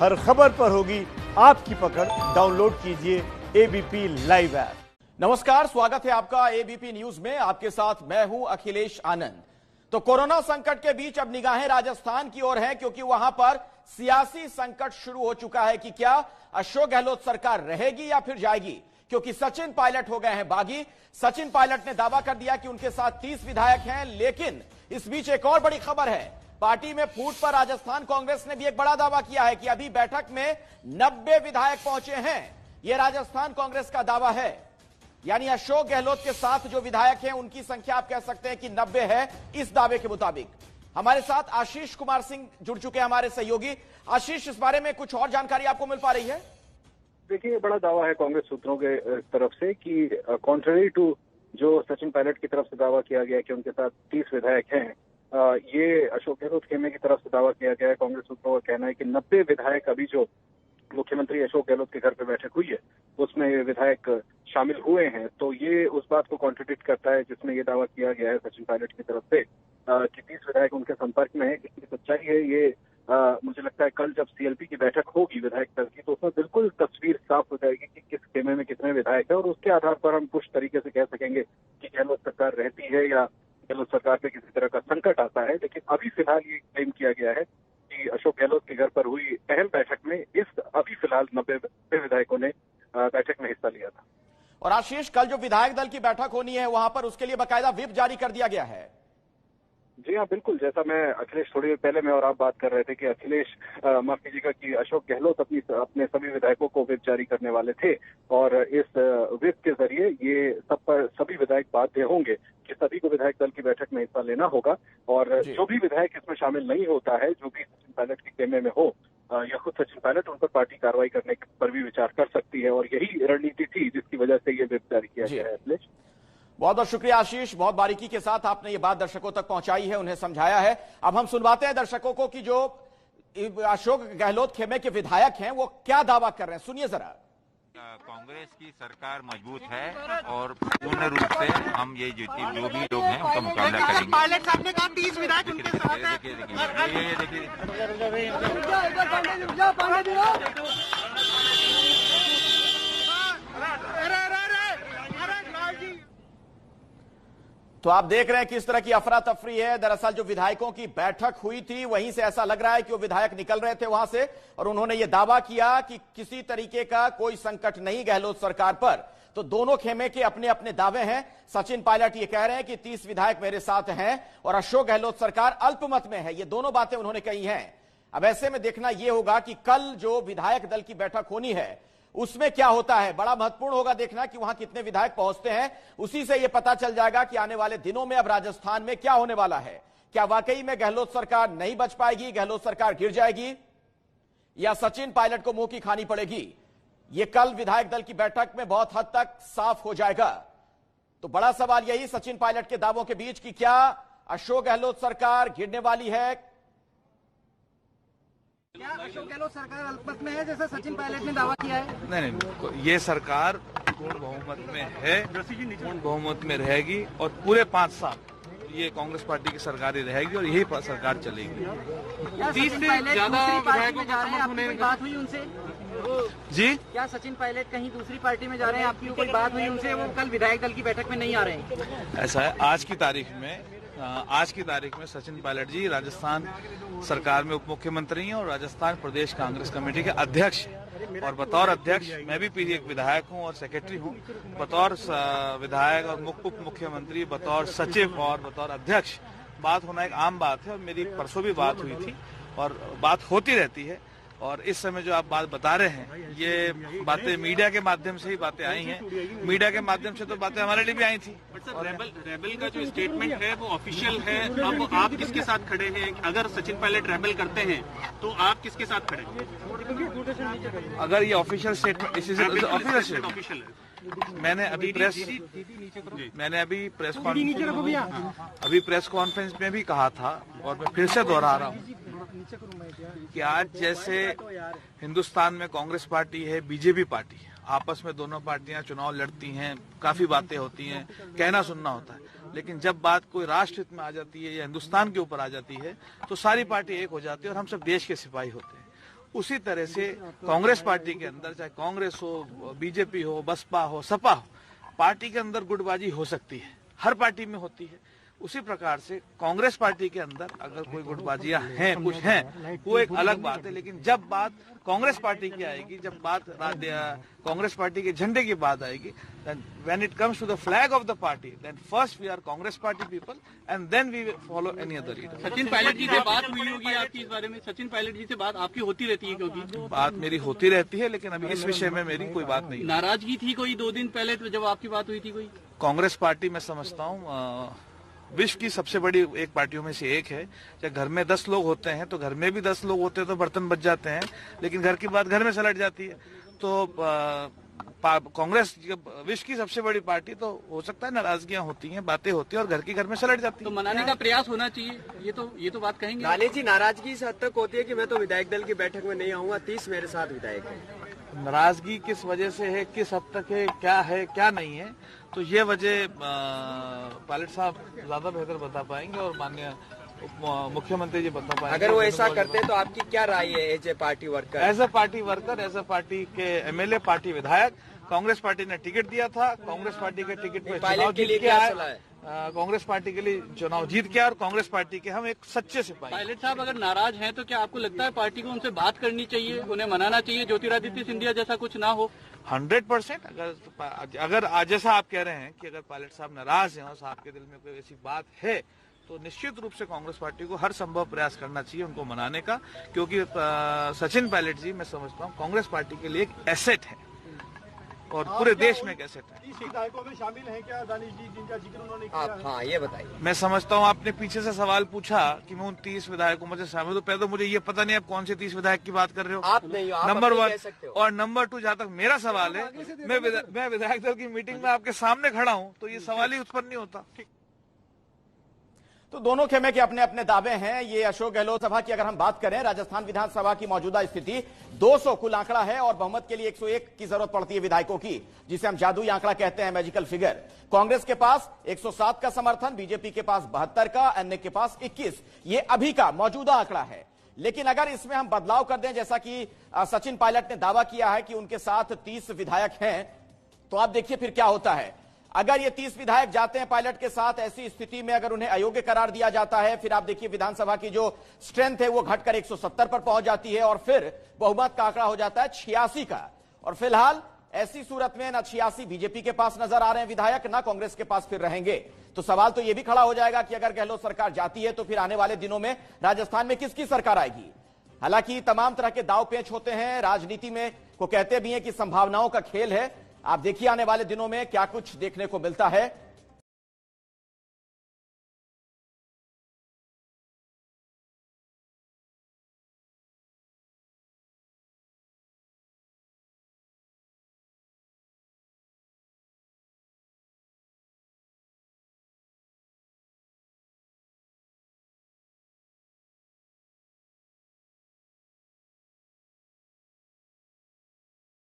हर खबर पर होगी आपकी पकड़। डाउनलोड कीजिए एबीपी लाइव ऐप। नमस्कार, स्वागत है आपका एबीपी न्यूज में। आपके साथ मैं हूं अखिलेश आनंद। तो कोरोना संकट के बीच अब निगाहें राजस्थान की ओर हैं, क्योंकि वहां पर सियासी संकट शुरू हो चुका है कि क्या अशोक गहलोत सरकार रहेगी या फिर जाएगी, क्योंकि सचिन पायलट हो गए हैं बागी। सचिन पायलट ने दावा कर दिया कि उनके साथ 30 विधायक हैं, लेकिन इस बीच एक और बड़ी खबर है। पार्टी में फूट पर राजस्थान कांग्रेस ने भी एक बड़ा दावा किया है कि अभी बैठक में 90 विधायक पहुंचे हैं। यह राजस्थान कांग्रेस का दावा है, यानी अशोक गहलोत के साथ जो विधायक हैं उनकी संख्या आप कह सकते हैं कि 90 है इस दावे के मुताबिक। हमारे साथ आशीष कुमार सिंह जुड़ चुके हैं, हमारे सहयोगी। आशीष, इस बारे में कुछ और जानकारी आपको मिल पा रही है? देखिए, ये बड़ा दावा है कांग्रेस सूत्रों के तरफ से कि कॉन्ट्ररी टू जो सचिन पायलट की तरफ से दावा किया गया कि उनके साथ 30 विधायक हैं, ये अशोक गहलोत खेमे की तरफ से दावा किया गया है। कांग्रेस सूत्रों का कहना है कि 90 विधायक अभी जो मुख्यमंत्री अशोक गहलोत के घर पे बैठक हुई है उसमें विधायक शामिल हुए हैं। तो ये उस बात को कॉन्ट्रडिक्ट करता है जिसमें ये दावा किया गया है सचिन पायलट की तरफ से कि 30 विधायक उनके संपर्क में है। इसकी सच्चाई है ये मुझे लगता है कल जब सीएलपी की बैठक होगी विधायक दल की, तो उसमें बिल्कुल तस्वीर साफ हो जाएगी कि किस खेमे में कितने विधायक है, और उसके आधार पर हम कुछ तरीके से कह सकेंगे कि गहलोत सरकार रहती है या गहलोत सरकार पे किसी तरह का संकट आता है। लेकिन अभी फिलहाल ये क्लेम किया गया है कि अशोक गहलोत के घर पर हुई अहम बैठक में अभी फिलहाल 90 विधायकों ने बैठक में हिस्सा लिया था। और आशीष, कल जो विधायक दल की बैठक होनी है वहां पर उसके लिए बाकायदा व्हिप जारी कर दिया गया है। जी हाँ, बिल्कुल। जैसा मैं अखिलेश थोड़ी देर पहले मैं और आप बात कर रहे थे कि अखिलेश माफ कीजिएगा कि अशोक गहलोत अपने सभी विधायकों को व्हिप जारी करने वाले थे, और इस व्हिप के जरिए ये सभी विधायक बाध्य होंगे कि सभी को विधायक दल की बैठक में हिस्सा लेना होगा, और जो भी विधायक इसमें शामिल नहीं होता है, जो भी सचिन पायलट के खेमे में हो या खुद सचिन पायलट, उन पर पार्टी कार्रवाई करने पर भी विचार कर सकती है। और यही रणनीति थी जिसकी वजह से ये व्हिप जारी किया गया है। अखिलेश, बहुत बहुत शुक्रिया आशीष, बहुत बारीकी के साथ आपने ये बात दर्शकों तक पहुंचाई है, उन्हें समझाया है। अब हम सुनवाते हैं दर्शकों को कि जो अशोक गहलोत खेमे के विधायक हैं वो क्या दावा कर रहे हैं, सुनिए जरा। कांग्रेस की सरकार मजबूत है और पूर्ण रूप से हम ये जो भी लोग हैं उनका मुकाबला करेंगे। पायलट साहब ने कहा 30 विधायक उनके साथ हैं। तो आप देख रहे हैं किस तरह की अफरा तफरी है। दरअसल जो विधायकों की बैठक हुई थी वहीं से ऐसा लग रहा है कि वो विधायक निकल रहे थे वहां से, और उन्होंने ये दावा किया कि किसी तरीके का कोई संकट नहीं गहलोत सरकार पर। तो दोनों खेमे के अपने अपने दावे हैं। सचिन पायलट ये कह रहे हैं कि 30 विधायक मेरे साथ हैं, और अशोक गहलोत सरकार अल्पमत में है। ये दोनों बातें उन्होंने कही हैं। अब ऐसे में देखना यह होगा कि कल जो विधायक दल की बैठक होनी है उसमें क्या होता है। बड़ा महत्वपूर्ण होगा देखना कि वहां कितने विधायक पहुंचते हैं। उसी से यह पता चल जाएगा कि आने वाले दिनों में अब राजस्थान में क्या होने वाला है। क्या वाकई में गहलोत सरकार नहीं बच पाएगी, गहलोत सरकार गिर जाएगी, या सचिन पायलट को मुंह की खानी पड़ेगी? यह कल विधायक दल की बैठक में बहुत हद तक साफ हो जाएगा। तो बड़ा सवाल यही सचिन पायलट के दावों के बीच कि क्या अशोक गहलोत सरकार गिरने वाली है। क्या अशोक गहलोत सरकार अल्पमत में है जैसा सचिन पायलट ने दावा किया है? नहीं, ये सरकार पूर्ण बहुमत में है, पूर्ण बहुमत में रहेगी, और पूरे 5 साल ये कांग्रेस पार्टी की सरकार ही रहेगी और यही सरकार चलेगी। 30 से ज्यादा विधायकों जा रहे हैं, आपकी कोई बात हुई उनसे? जी, क्या सचिन पायलट कहीं दूसरी पार्टी में जा रहे हैं? आपकी कोई बात हुई उनसे? वो कल विधायक दल की बैठक में नहीं आ रहे हैं। ऐसा है, आज की तारीख में सचिन पायलट जी राजस्थान सरकार में उप मुख्यमंत्री हैं और राजस्थान प्रदेश कांग्रेस कमेटी के अध्यक्ष, और बतौर अध्यक्ष मैं भी एक विधायक हूं और सेक्रेटरी हूं। बतौर विधायक और उप मुख्यमंत्री, बतौर सचिव और बतौर अध्यक्ष बात होना एक आम बात है, और मेरी परसों भी बात हुई थी और बात होती रहती है। और इस समय जो आप बात बता रहे हैं, ये बातें मीडिया के माध्यम से ही बातें आई हैं। मीडिया के माध्यम से तो बातें हमारे लिए भी आई थी। और रेबल का जो स्टेटमेंट है वो ऑफिशियल है। अब आप किसके साथ खड़े हैं? अगर सचिन पायलट रेबल करते हैं तो आप किसके साथ खड़े हैं? अगर ये ऑफिशियल स्टेटमेंट ऑफिशियल है, मैंने अभी प्रेस कॉन्फ्रेंस में भी कहा था, और मैं फिर से दोहरा रहा हूँ कि आज जैसे हिंदुस्तान में कांग्रेस पार्टी है, बीजेपी पार्टी है, आपस में दोनों पार्टियां चुनाव लड़ती हैं, काफी बातें होती हैं, कहना सुनना होता है, लेकिन जब बात कोई राष्ट्र हित में आ जाती है या हिंदुस्तान के ऊपर आ जाती है तो सारी पार्टी एक हो जाती है और हम सब देश के सिपाही होते हैं। उसी तरह से कांग्रेस पार्टी के अंदर, चाहे कांग्रेस हो, बीजेपी हो, बसपा हो, सपा हो, पार्टी के अंदर गुटबाजी हो सकती है, हर पार्टी में होती है। उसी प्रकार से कांग्रेस पार्टी के अंदर अगर कोई गुटबाजियां हैं, कुछ हैं, वो एक अलग बात है। लेकिन जब बात कांग्रेस पार्टी की आएगी, जब बात कांग्रेस पार्टी के झंडे की बात आएगी, when it comes to the flag of the party, then first we are Congress party people and then we will follow any other leader. Sachin Pilot ji से बात हुई होगी आपकी इस बारे में? सचिन पायलट जी से बात आपकी होती रहती है? क्योंकि बात मेरी होती रहती है, लेकिन अभी इस विषय में मेरी कोई बात नहीं है। नाराजगी थी कोई 2 दिन पहले जब आपकी बात हुई थी कोई? कांग्रेस पार्टी मैं समझता हूँ विश्व की सबसे बड़ी एक पार्टियों में से एक है। जब घर में 10 लोग होते हैं तो घर में भी 10 लोग होते हैं तो बर्तन बच जाते हैं, लेकिन घर की बात घर में सलट जाती है। तो कांग्रेस विश्व की सबसे बड़ी पार्टी, तो हो सकता है नाराजगियां होती हैं, बातें होती हैं और घर की घर में सलट जाती है। तो मनाने का प्रयास होना चाहिए, ये तो बात कहेंगे। लाली जी, नाराजगी इस हद तक होती है कि मैं तो विधायक दल की बैठक में नहीं आऊंगा, 30 मेरे साथ विधायक है। नाराजगी किस वजह से है, किस हद तक है, क्या नहीं है, तो ये वजह पायलट साहब ज्यादा बेहतर बता पाएंगे और माननीय मुख्यमंत्री जी बता पाएंगे। अगर वो ऐसा करते हैं तो आपकी क्या राय है as a party worker? As a party worker, as a party के एमएलए, पार्टी विधायक, कांग्रेस पार्टी ने टिकट दिया था, कांग्रेस पार्टी के टिकट पे चुनाव जीत के आए, कांग्रेस पार्टी के लिए चुनाव जीत के और कांग्रेस पार्टी के हम एक सच्चे सिपाही। पायलट साहब अगर नाराज हैं तो क्या आपको लगता है पार्टी को उनसे बात करनी चाहिए, उन्हें मनाना चाहिए, ज्योतिरादित्य सिंधिया जैसा कुछ ना हो? 100%। अगर जैसा आप कह रहे हैं कि अगर पायलट साहब नाराज हैं और साहब के दिल में कोई ऐसी बात है, तो निश्चित रूप से कांग्रेस पार्टी को हर संभव प्रयास करना चाहिए उनको मनाने का, क्योंकि सचिन पायलट जी मैं समझता हूँ कांग्रेस पार्टी के लिए एक एसेट है और पूरे देश में एक एसेट है। 30 विधायकों में शामिल हैं क्या दानिश जी, जिनका जिक्र उन्होंने किया? आप हाँ ये बताइए। मैं समझता हूँ आपने पीछे से सवाल पूछा कि मैं उन 30 विधायकों में से शामिल हूँ, तो पहले तो मुझे ये पता नहीं आप कौन से 30 विधायक की बात कर रहे हो। आप नहीं हो, आप नंबर अपनी 1 कह सकते हो। और नंबर 2, जहाँ तक मेरा सवाल है, मैं विधायक दल की मीटिंग में आपके सामने खड़ा हूँ, तो ये सवाल ही उत्पन्न नहीं होता। तो दोनों खेमे के अपने अपने दावे हैं। ये अशोक गहलोत सभा की अगर हम बात करें, राजस्थान विधानसभा की मौजूदा स्थिति 200 कुल आंकड़ा है और बहुमत के लिए 101 की जरूरत पड़ती है विधायकों की, जिसे हम जादुई आंकड़ा कहते हैं, मैजिकल फिगर। कांग्रेस के पास 107 का समर्थन, बीजेपी के पास 72 का, अन्य के पास 21। ये अभी का मौजूदा आंकड़ा है। लेकिन अगर इसमें हम बदलाव कर दें, जैसा कि सचिन पायलट ने दावा किया है कि उनके साथ 30 विधायक हैं, तो आप देखिए फिर क्या होता है। अगर ये 30 विधायक जाते हैं पायलट के साथ, ऐसी स्थिति में अगर उन्हें अयोग्य करार दिया जाता है, फिर आप देखिए विधानसभा की जो स्ट्रेंथ है वो घटकर 170 पर पहुंच जाती है और फिर बहुमत का आंकड़ा हो जाता है 86 का। और फिलहाल ऐसी सूरत में ना 86 बीजेपी के पास नजर आ रहे हैं विधायक, ना कांग्रेस के पास फिर रहेंगे। तो सवाल तो यह भी खड़ा हो जाएगा कि अगर गहलोत सरकार जाती है तो फिर आने वाले दिनों में राजस्थान में किसकी सरकार आएगी। हालांकि तमाम तरह के दाव पेच होते हैं राजनीति में, को कहते भी हैं कि संभावनाओं का खेल है। आप देखिए आने वाले दिनों में क्या कुछ देखने को मिलता है।